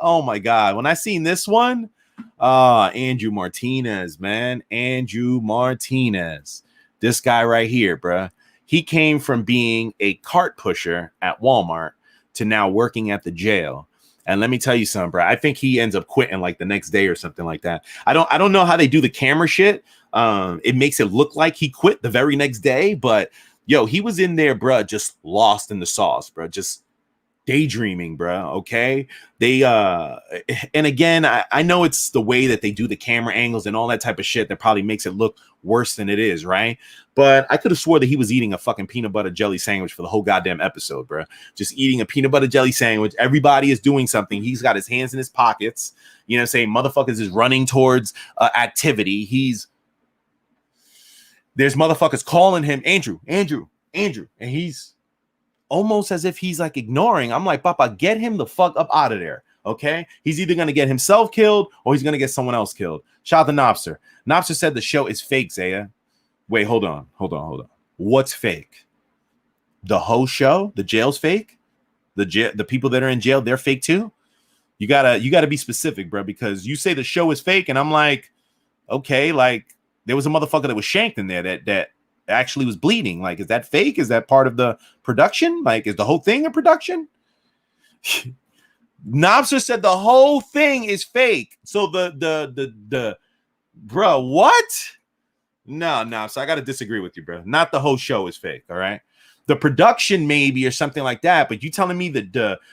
Oh my God. When I seen this one, Andrew Martinez, man. Andrew Martinez. This guy right here, bruh. He came from being a cart pusher at Walmart to now working at the jail. And let me tell you something, bro. I think he ends up quitting like the next day or something like that. I don't know how they do the camera shit. It makes it look like he quit the very next day, but yo, he was in there, bro, just lost in the sauce, bro. Just daydreaming, bro. Okay. They and again, I know it's the way that they do the camera angles and all that type of shit that probably makes it look worse than it is, right? But I could have swore that he was eating a fucking peanut butter jelly sandwich for the whole goddamn episode, bro. Just eating a peanut butter jelly sandwich. Everybody is doing something. He's got his hands in his pockets. You know what I'm saying? Motherfuckers is running towards activity. There's motherfuckers calling him Andrew, and he's almost as if he's like ignoring. I'm like, Papa, get him the fuck up out of there. Okay. He's either going to get himself killed or he's going to get someone else killed. Shout out to Nobster. Nobster said the show is fake, Zaya. Wait, hold on. What's fake? The whole show? The jail's fake? The people that are in jail, they're fake too? You gotta be specific, bro, because you say the show is fake and I'm like, okay, like there was a motherfucker that was shanked in there that actually was bleeding. Like, is that fake? Is that part of the production? Like, is the whole thing a production? Nobster said the whole thing is fake. So the bro, what? No. So I got to disagree with you, bro. Not the whole show is fake. All right. The production maybe or something like that. But you telling me that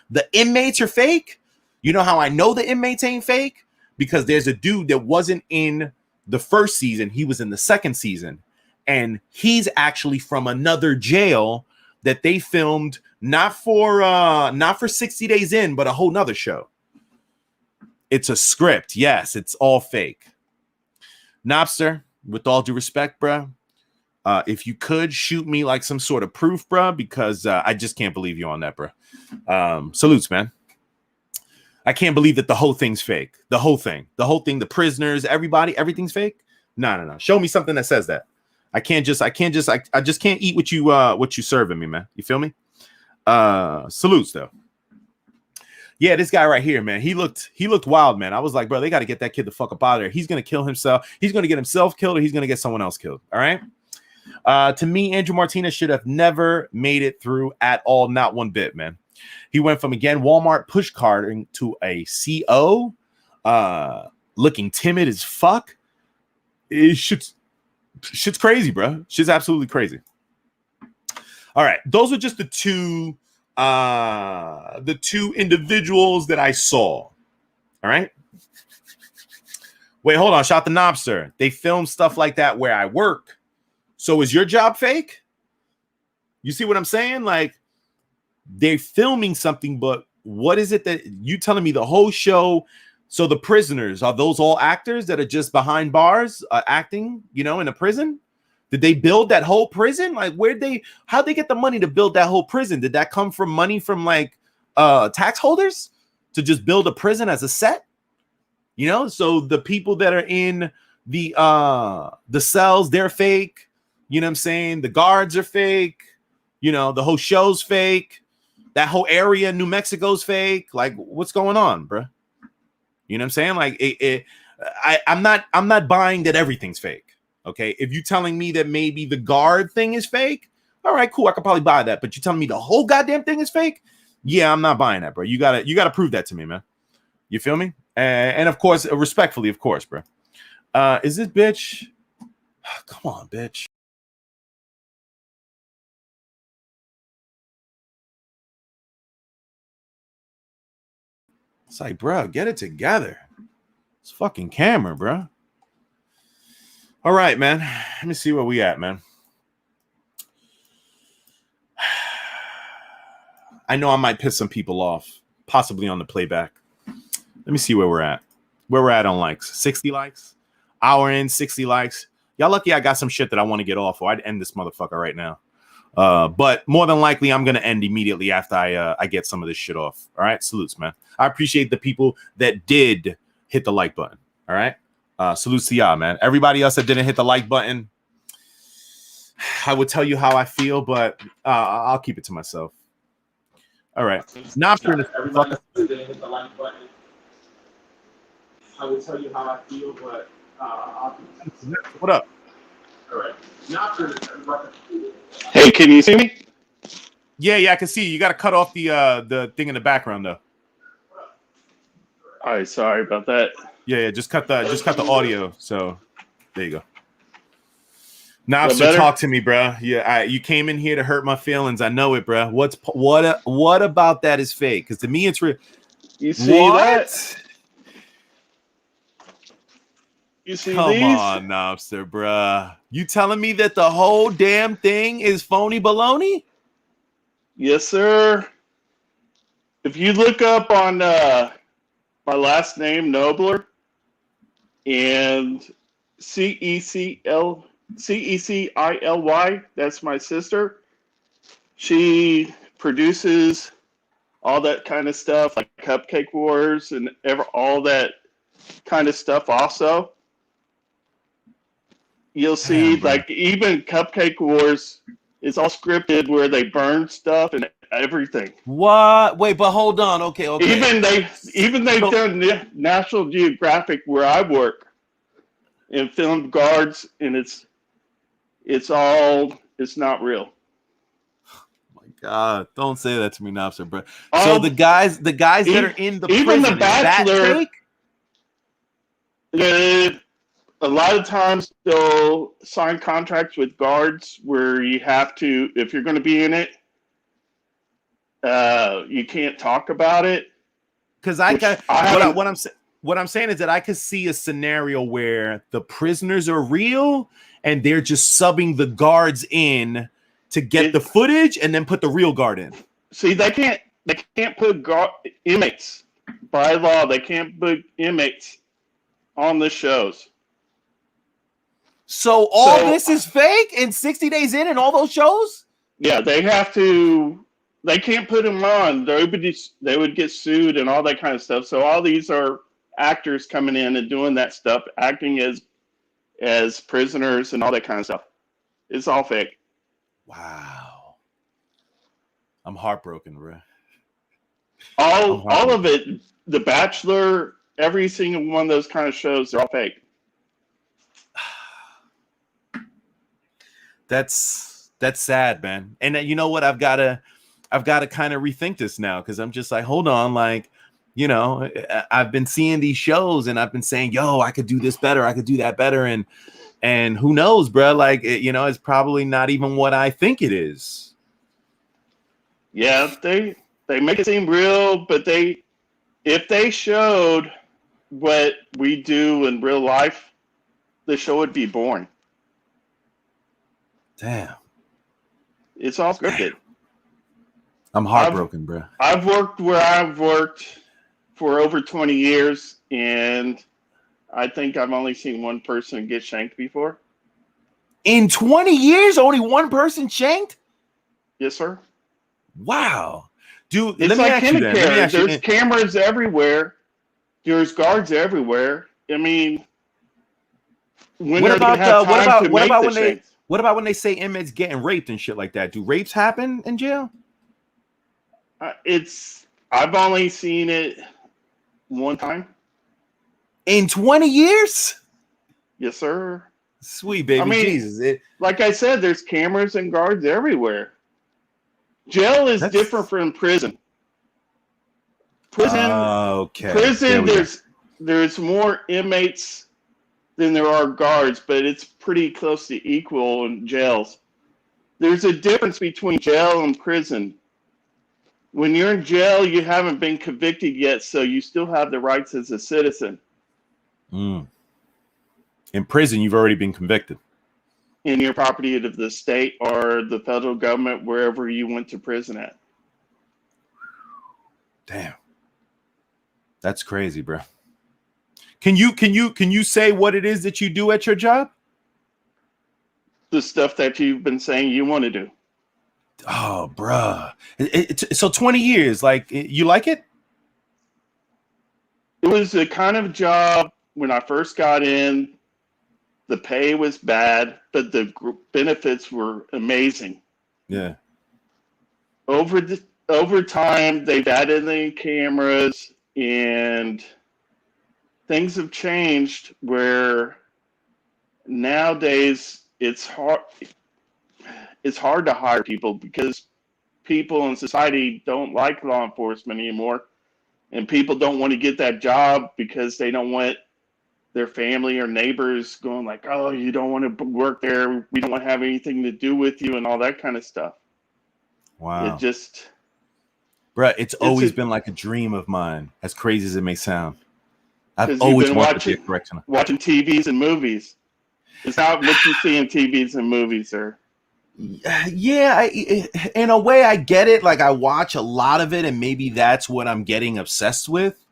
the inmates are fake? You know how I know the inmates ain't fake? Because there's a dude that wasn't in the first season. He was in the second season. And he's actually from another jail that they filmed not for 60 Days In, but a whole nother show. It's a script. Yes, it's all fake. Nobster, with all due respect, bro, if you could shoot me like some sort of proof, bro, because I just can't believe you on that, bro. Salutes, man. I can't believe that the whole thing's fake. The whole thing, the prisoners, everybody, everything's fake. No. Show me something that says that. I just can't eat what you serving me, man. You feel me? Salutes though. Yeah, this guy right here, man. He looked wild, man. I was like, bro, they got to get that kid the fuck up out of there. He's gonna kill himself. He's gonna get himself killed, or he's gonna get someone else killed. All right. To me, Andrew Martinez should have never made it through at all, not one bit, man. He went from again Walmart push carting to a CO, looking timid as fuck. Shit's crazy, bro. Shit's absolutely crazy. All right, those are just the two individuals that I saw. All right. Wait, hold on. Shout the Nobster. They film stuff like that where I work. So is your job fake? You see what I'm saying? Like, they're filming something, but what is it that you telling me the whole show? So the prisoners, are those all actors that are just behind bars acting, in a prison? Did they build that whole prison? Like, how'd they get the money to build that whole prison? Did that come from money from like tax holders to just build a prison as a set? So the people that are in the cells, they're fake. You know what I'm saying? The guards are fake. The whole show's fake. That whole area in New Mexico's fake. Like, what's going on, bro? You know what I'm saying? Like, I'm not buying that everything's fake. Okay, if you're telling me that maybe the guard thing is fake, all right, cool, I could probably buy that. But you're telling me the whole goddamn thing is fake? Yeah, I'm not buying that, bro. You gotta prove that to me, man. You feel me? And of course, respectfully, of course, bro. Is this bitch? Come on, bitch. It's like, bro, get it together. It's fucking camera, bro. All right, man. Let me see where we at, man. I know I might piss some people off, possibly on the playback. Let me see where we're at. Where we're at on likes. 60 likes. Hour in, 60 likes. Y'all lucky I got some shit that I want to get off, or I'd end this motherfucker right now. But more than likely, I'm going to end immediately after I get some of this shit off. All right? Salutes, man. I appreciate the people that did hit the like button. All right? Salutes to y'all, man. Everybody else that didn't hit the like button, I would tell you how I feel, but I'll keep it to myself. All right. Nobster, everybody didn't hit the like button. I will tell you how I feel, but What up? all right. Not for Hey, can you see me? Yeah, I can see you. You got to cut off the thing in the background though. All right, sorry about that. Yeah, just cut the audio. So there you go. Nah, That so better? talk to me, bro. Yeah, you came in here to hurt my feelings. I know it, bro. What about that is fake? Because to me, it's real. You see that? What? You see Come these? on, Nobster, bruh. You telling me that the whole damn thing is phony baloney? Yes, sir. If you look up on my last name, Nobler, and CECILY, that's my sister. She produces all that kind of stuff, like Cupcake Wars and all that kind of stuff also. You'll see, Damn, bro. like, even Cupcake Wars is all scripted where they burn stuff and everything. What? Wait, but hold on. Okay. Even they've done National Geographic where I work and filmed guards, and it's not real. My God, don't say that to me, Nobster, bro. So the guys that are in the even prison, The Bachelor, is that fake? A lot of times they'll sign contracts with guards where you have to, if you're going to be in it, you can't talk about it. Because what I'm saying is that I could see a scenario where the prisoners are real and they're just subbing the guards in to get the footage and then put the real guard in. See, they can't put inmates by law. They can't put inmates on the shows. So this is fake and 60 Days In and all those shows? Yeah, they have to. They can't put them on. They would get sued and all that kind of stuff. So all these are actors coming in and doing that stuff, acting as prisoners and all that kind of stuff. It's all fake. Wow. I'm heartbroken, bro. All of it, The Bachelor, every single one of those kind of shows, they're all fake. That's sad, man. And you know what? I've got to kind of rethink this now because I'm just like, hold on, like, you know, I've been seeing these shows and I've been saying, yo, I could do this better, I could do that better, and who knows, bro? Like, you know, it's probably not even what I think it is. Yeah, they make it seem real, but if they showed what we do in real life, the show would be boring. Damn. It's all scripted. Damn. I'm heartbroken, bro. I've worked where I've worked for over 20 years, and I think I've only seen one person get shanked before. In 20 years, only one person shanked? Yes, sir. Wow. Dude, it's like Kindlecare. There's cameras everywhere. There's guards everywhere. I mean, what about when they say inmates getting raped and shit like that? Do rapes happen in jail? I've only seen it one time. In 20 years? Yes, sir. Sweet baby, I mean, Jesus. Like I said, there's cameras and guards everywhere. Jail is different from prison. Prison, there's more inmates than there are guards, but it's pretty close to equal in jails. There's a difference between jail and prison. When you're in jail, you haven't been convicted yet, so you still have the rights as a citizen. In prison, you've already been convicted. And you're property of the state or the federal government, wherever you went to prison at. Damn. That's crazy, bro. Can you say what it is that you do at your job? The stuff that you've been saying you want to do. Oh, bruh. So 20 years, like, you like it? It was the kind of job when I first got in, the pay was bad, but the benefits were amazing. Yeah. Over time, they've added the cameras, and things have changed where nowadays it's hard to hire people because people in society don't like law enforcement anymore, and people don't want to get that job because they don't want their family or neighbors going like, oh, you don't want to work there, we don't want to have anything to do with you, and all that kind of stuff. It Wow. just, Bruh, it's always been like a dream of mine, as crazy as it may sound. I've because you've always been wanted to be a correctional. watching TVs and movies. It's not what you see in TVs and movies, sir. Yeah, in a way, I get it. Like, I watch a lot of it, and maybe that's what I'm getting obsessed with.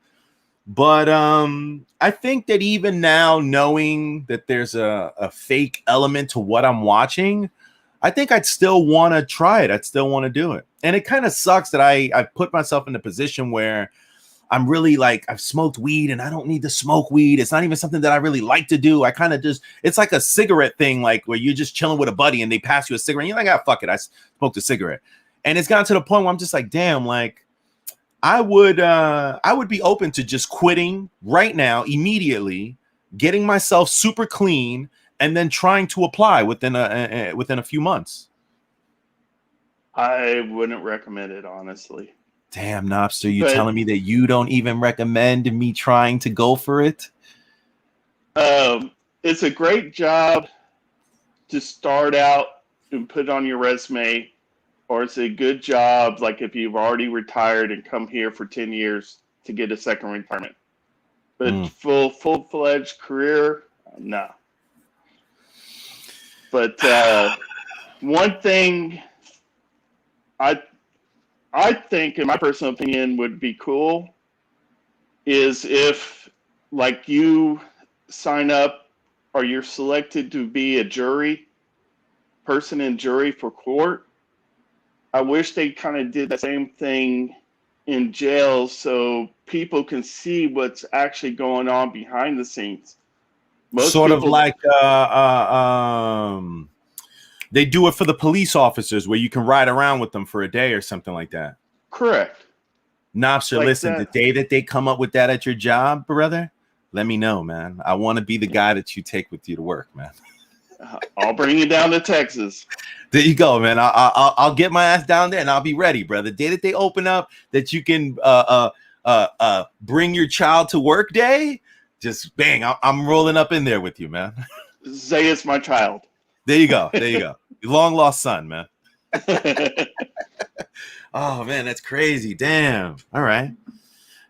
But I think that even now, knowing that there's a fake element to what I'm watching, I think I'd still want to try it. I'd still want to do it. And it kind of sucks that I put myself in a position where I'm really like, I've smoked weed and I don't need to smoke weed. It's not even something that I really like to do. I kind of just, it's like a cigarette thing, like where you're just chilling with a buddy and they pass you a cigarette. And you're like, ah, fuck it. I smoked a cigarette. And it's gotten to the point where I'm just like, damn, like I would be open to just quitting right now, immediately, getting myself super clean, and then trying to apply within a few months. I wouldn't recommend it, honestly. Damn, Nobster, you telling me that you don't even recommend me trying to go for it? It's a great job to start out and put on your resume, or it's a good job like if you've already retired and come here for 10 years to get a second retirement. But full-fledged career, no. But one thing I think, in my personal opinion, would be cool is if, like, you sign up or you're selected to be a person in jury for court. I wish they kind of did the same thing in jail so people can see what's actually going on behind the scenes. Sort of like they do it for the police officers where you can ride around with them for a day or something like that. Correct. Nobster, like listen, the day that they come up with that at your job, brother, let me know, man. I want to be the guy that you take with you to work, man. I'll bring you down to Texas. There you go, man. I'll get my ass down there and I'll be ready, brother. The day that they open up that you can bring your child to work day, just bang, I'm rolling up in there with you, man. Zaya's my child. There you go. There you go. Your long lost son, man. Oh man, that's crazy. Damn. All right.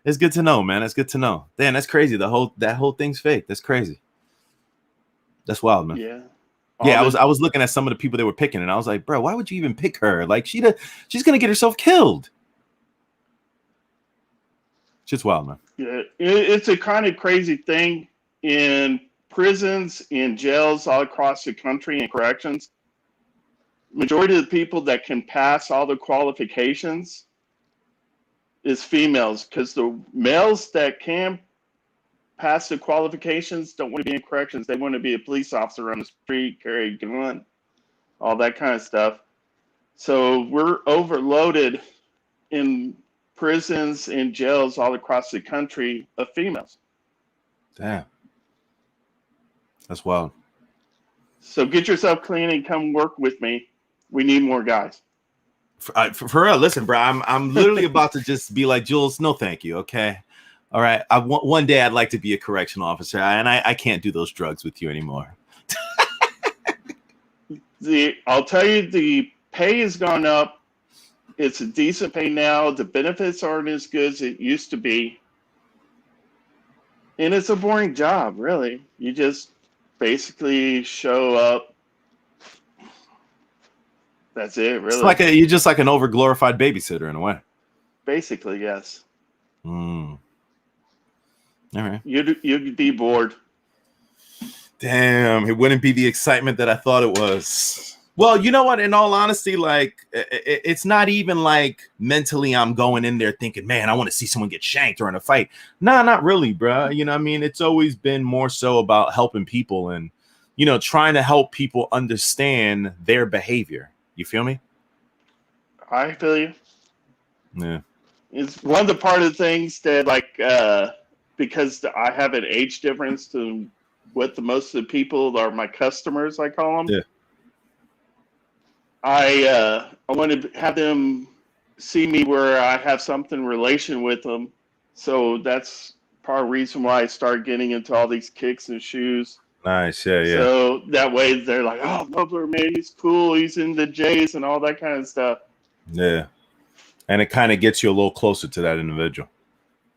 It's good to know, man. It's good to know. Damn, that's crazy. That whole thing's fake. That's crazy. That's wild, man. Yeah. Yeah, I was looking at some of the people they were picking, and I was like, bro, why would you even pick her? Like, she's gonna get herself killed. Just wild, man. Yeah, it's a kind of crazy thing in prisons, in jails all across the country, and corrections. Majority of the people that can pass all the qualifications is females, because the males that can pass the qualifications don't want to be in corrections. They want to be a police officer on the street, carry a gun, all that kind of stuff. So we're overloaded in prisons and jails all across the country of females. Damn. That's wild. So get yourself clean and come work with me. We need more guys. For real, listen, bro, I'm literally about to just be like, Jules, no thank you, okay? All right, one day I'd like to be a correctional officer, and I can't do those drugs with you anymore. I'll tell you, the pay has gone up. It's a decent pay now. The benefits aren't as good as it used to be. And it's a boring job, really. You just basically show up. That's it, really. You're just like an over-glorified babysitter in a way. Basically, yes. All right. You'd be bored. Damn, it wouldn't be the excitement that I thought it was. Well, you know what? In all honesty, like it's not even like mentally I'm going in there thinking, man, I want to see someone get shanked or in a fight. Nah, not really, bro. You know what I mean? It's always been more so about helping people and, you know, trying to help people understand their behavior. You feel me? I feel you. Yeah. It's one of the part of the things that, like, because I have an age difference to what the most of the people are my customers, I call them. Yeah. I want to have them see me where I have something relation with them. So that's part of the reason why I started getting into all these kicks and shoes. Nice. Yeah. Yeah. So that way they're like, oh, Nobler, man, he's cool. He's in the J's and all that kind of stuff. Yeah. And it kind of gets you a little closer to that individual.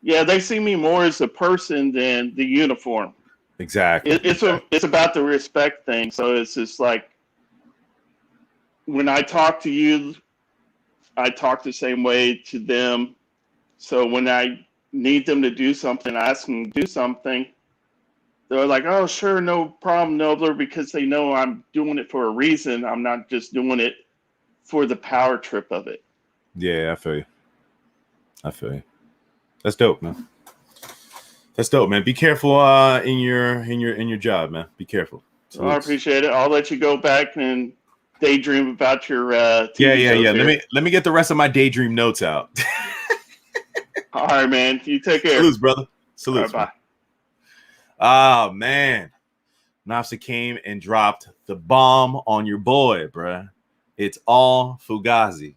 Yeah, they see me more as a person than the uniform. Exactly. It's about the respect thing. So it's just like, when I talk to you, I talk the same way to them. So when I need them to do something, I ask them to do something. They're like, oh, sure, no problem, Nobler, because they know I'm doing it for a reason. I'm not just doing it for the power trip of it. Yeah, I feel you. I feel you. That's dope, man. That's dope, man. Be careful in your job, man. Be careful. I appreciate it. I'll let you go back and daydream about your TV yeah. shows. Let me get the rest of my daydream notes out. All right, man. You take care. Salutes, brother. Salutes. All right, bye. Oh man, Nafsa came and dropped the bomb on your boy, bruh. It's all Fugazi.